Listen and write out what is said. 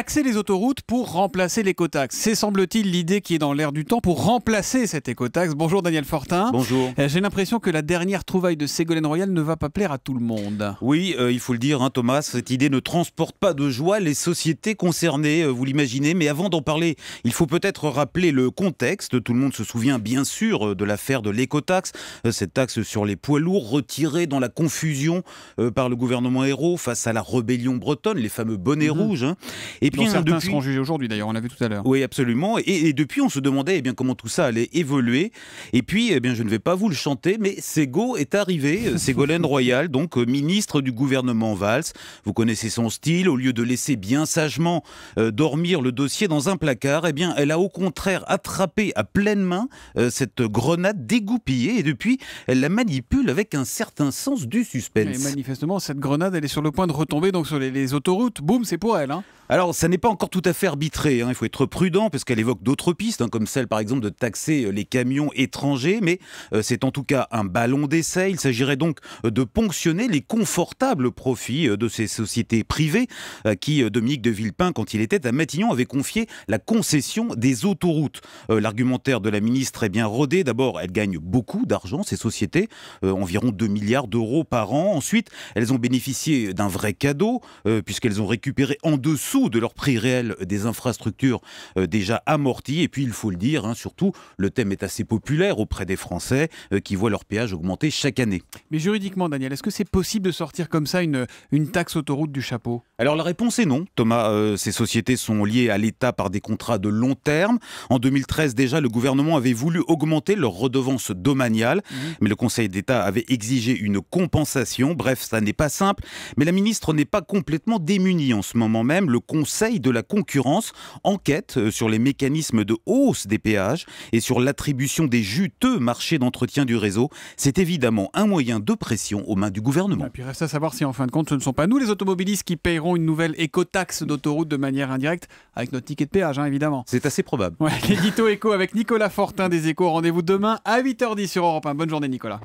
taxer les autoroutes pour remplacer l'écotaxe. C'est semble-t-il l'idée qui est dans l'air du temps pour remplacer cette écotaxe. Bonjour Daniel Fortin. Bonjour. J'ai l'impression que la dernière trouvaille de Ségolène Royal ne va pas plaire à tout le monde. Oui, il faut le dire, Thomas, cette idée ne transporte pas de joie les sociétés concernées, vous l'imaginez. Mais avant d'en parler, il faut peut-être rappeler le contexte. Tout le monde se souvient bien sûr de l'affaire de l'écotaxe, cette taxe sur les poids lourds retirée dans la confusion par le gouvernement Ayrault face à la rébellion bretonne, les fameux bonnets rouges. Et puis certains seront jugés aujourd'hui d'ailleurs, on l'a vu tout à l'heure. Oui, absolument. Et depuis, on se demandait comment tout ça allait évoluer. Et puis, je ne vais pas vous le chanter, mais Ségo est arrivé, Ségolène Royal, donc ministre du gouvernement Valls. Vous connaissez son style. Au lieu de laisser bien sagement dormir le dossier dans un placard, elle a au contraire attrapé à pleine main cette grenade dégoupillée. Et depuis, elle la manipule avec un certain sens du suspense. Et manifestement, cette grenade, elle est sur le point de retomber donc sur les autoroutes. Boum, c'est pour elle. Alors, ça n'est pas encore tout à fait arbitré. Il faut être prudent parce qu'elle évoque d'autres pistes, comme celle, par exemple, de taxer les camions étrangers. Mais c'est en tout cas un ballon d'essai. Il s'agirait donc de ponctionner les confortables profits de ces sociétés privées qui, Dominique de Villepin, quand il était à Matignon, avait confié la concession des autoroutes. L'argumentaire de la ministre est bien rodé. D'abord, elles gagnent beaucoup d'argent, ces sociétés, environ 2 milliards d'euros par an. Ensuite, elles ont bénéficié d'un vrai cadeau, puisqu'elles ont récupéré en dessous de leur prix réel des infrastructures déjà amorties. Et puis, il faut le dire, surtout, le thème est assez populaire auprès des Français qui voient leur péage augmenter chaque année. Mais juridiquement, Daniel, est-ce que c'est possible de sortir comme ça une taxe autoroute du chapeau ? Alors la réponse est non, Thomas. Ces sociétés sont liées à l'État par des contrats de long terme. En 2013 déjà, le gouvernement avait voulu augmenter leur redevance domaniale, mais le Conseil d'État avait exigé une compensation. Bref, ça n'est pas simple, mais la ministre n'est pas complètement démunie en ce moment même. Le Conseil de la concurrence enquête sur les mécanismes de hausse des péages et sur l'attribution des juteux marchés d'entretien du réseau. C'est évidemment un moyen de pression aux mains du gouvernement. Et puis reste à savoir si en fin de compte ce ne sont pas nous les automobilistes qui paieront une nouvelle écotaxe d'autoroute de manière indirecte avec notre ticket de péage, évidemment. C'est assez probable. Ouais, l'édito éco avec Nicolas Fortin des Échos. Rendez-vous demain à 8h10 sur Europe 1. Bonne journée Nicolas.